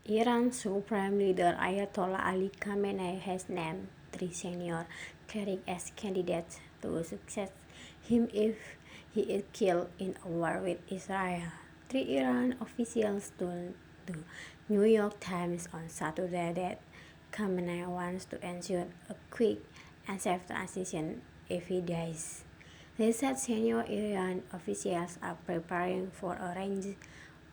Iran's Supreme Leader Ayatollah Ali Khamenei has named three senior clerics as candidates to succeed him if he is killed in a war with Israel. Three Iran officials told the New York Times on Saturday that Khamenei wants to ensure a quick and safe transition if he dies. They said senior Iran officials are preparing for a range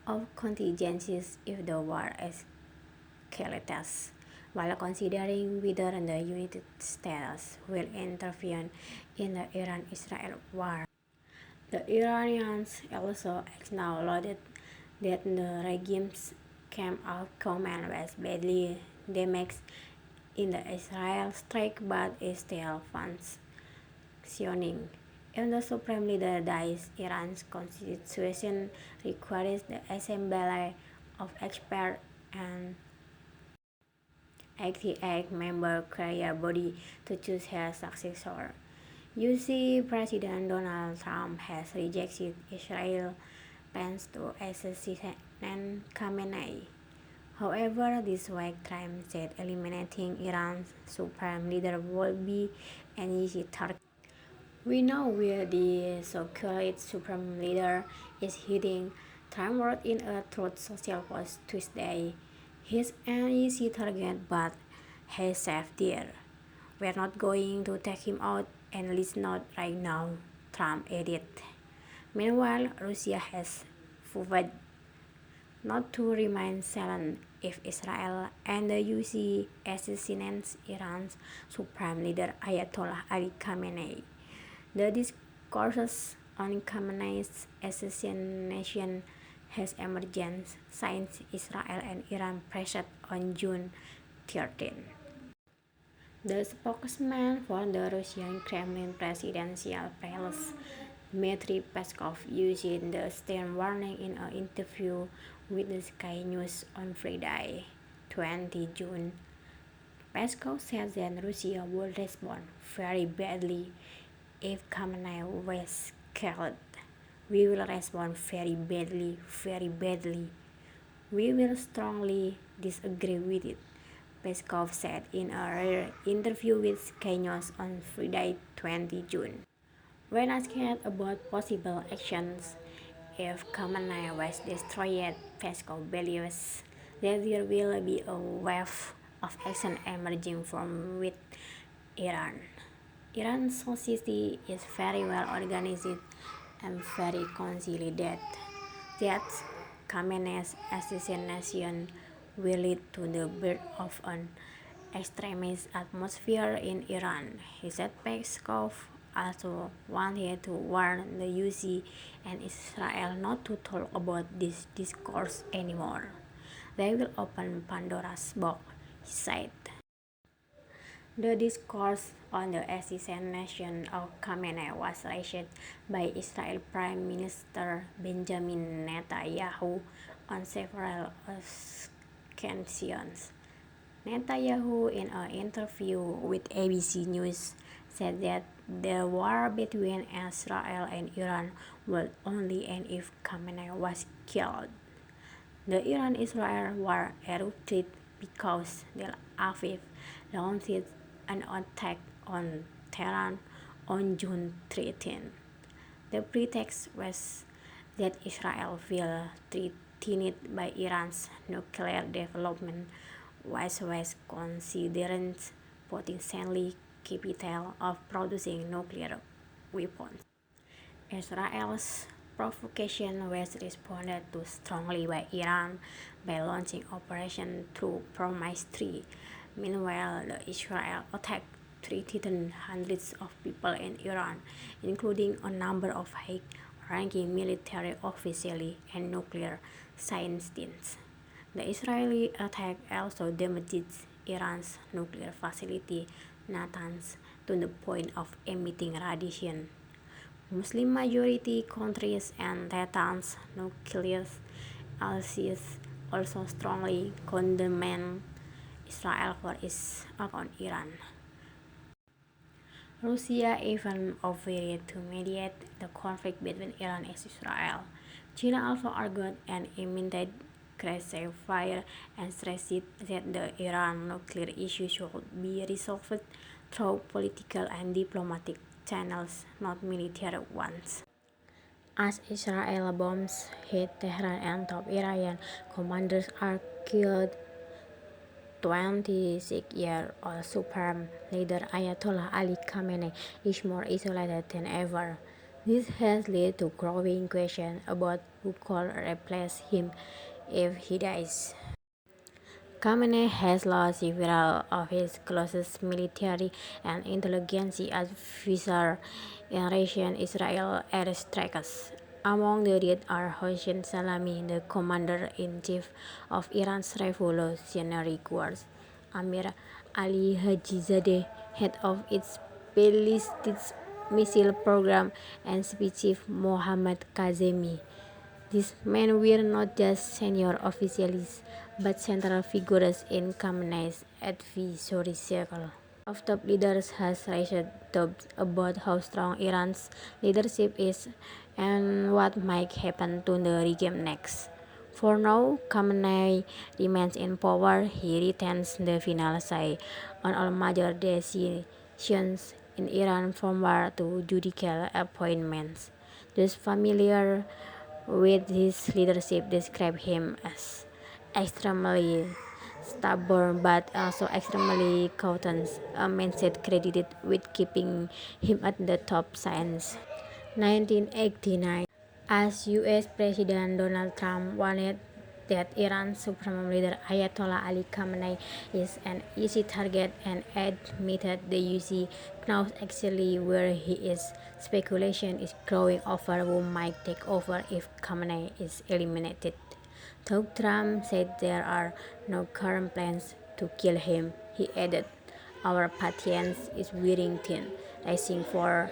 of contingencies if the war escalates, while considering whether the United States will intervene in the Iran-Israel war. The Iranians also acknowledged that the regime's camp of command was badly damaged in the Israel strike but is still functioning. If the Supreme Leader dies, Iran's constitution requires the assembly of experts and 88-member career body to choose her successor. You see, President Donald Trump has rejected Israel's plans to assassinate Khamenei. However, this week Trump said eliminating Iran's supreme leader would be an easy target. We know where the so-called supreme leader is heading, Trump wrote in a Truth Social post Tuesday. He's an easy target, but he's safe there. We're not going to take him out, and at least not right now, Trump added. Meanwhile, Russia has vowed not to remain silent if Israel and the UC assassinates Iran's supreme leader Ayatollah Ali Khamenei. The discourse on Khamenei's assassination has emerged since Israel and Iran pressed on June 13. The spokesman for the Russian Kremlin presidential palace, Dmitry Peskov, used the stern warning in an interview with the Sky News on Friday, 20 June. Peskov said that Russia would respond very badly if Khamenei was killed. We will respond very badly, very badly. We will strongly disagree with it, Peskov said in a rare interview with Sky News on Friday, 20 June. When asked about possible actions if Khamenei was destroyed, Peskov believes that there will be a wave of action emerging from with Iran. Iran's society is very well organized and very consolidated. That Khamenei's assassination will lead to the birth of an extremist atmosphere in Iran, he said. Peskov also wanted to warn the UC and Israel not to talk about this discourse anymore. They will open Pandora's box, he said. The discourse on the assassination of Khamenei was raised by Israel Prime Minister Benjamin Netanyahu on several occasions. Netanyahu, in an interview with ABC News, said that the war between Israel and Iran would only end if Khamenei was killed. The Iran-Israel war erupted because Tel Aviv launched an attack on Tehran on June 13. The pretext was that Israel felt threatened by Iran's nuclear development, which was considered potentially capable of producing nuclear weapons. Israel's provocation was responded to strongly by Iran by launching Operation True Promise 3. Meanwhile, the Israel attack threatened hundreds of people in Iran, including a number of high-ranking military officials and nuclear scientists. The Israeli attack also damaged Iran's nuclear facility Natanz to the point of emitting radiation. Muslim-majority countries and Tehran's nuclear allies also strongly condemned Israel for its attack on Iran. Russia even offered to mediate the conflict between Iran and Israel. China also argued an immediate ceasefire and stressed that the Iran nuclear issue should be resolved through political and diplomatic channels, not military ones. As Israel bombs hit Tehran and top Iranian commanders are killed, 26-year-old Supreme Leader Ayatollah Ali Khamenei is more isolated than ever. This has led to growing questions about who could replace him if he dies. Khamenei has lost several of his closest military and intelligence advisors in recent Israeli airstrikes. Among the dead are Hossein Salami, the commander-in-chief of Iran's Revolutionary Guards, Amir Ali Hajizadeh, head of its ballistic missile program, and Spy Chief Mohammad Kazemi. These men were not just senior officials, but central figures in Khamenei's advisory circle. Of top leaders has raised doubts about how strong Iran's leadership is and what might happen to the regime next. For now, Khamenei remains in power. He retains the final say on all major decisions in Iran, from war to judicial appointments. Those familiar with his leadership describe him as extremely stubborn but also extremely cautious, a mindset credited with keeping him at the top since 1989. As US President Donald Trump warned that Iran's supreme leader Ayatollah Ali Khamenei is an easy target and admitted the UC knows exactly where he is. Speculation is growing over who might take over if Khamenei is eliminated. Though Trump said there are no current plans to kill him, he added, "Our patience is wearing thin, raising fear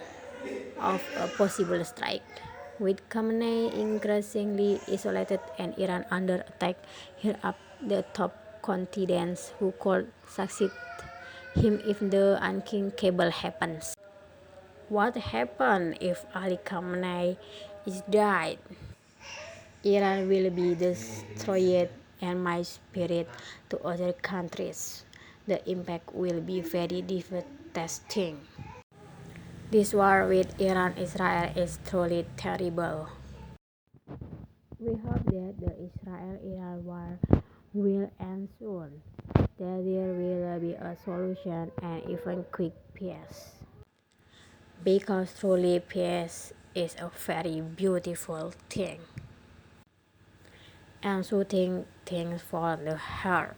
of a possible strike." With Khamenei increasingly isolated and Iran under attack, here are the top candidates who could succeed him if the unthinkable happens. What happens if Ali Khamenei is died? Iran will be destroyed and might spread to other countries. The impact will be very devastating. This war with Iran-Israel is truly terrible. We hope that the Israel-Iran war will end soon, that there will be a solution and even quick peace. Because truly peace is a very beautiful thing and soothing thing for the heart.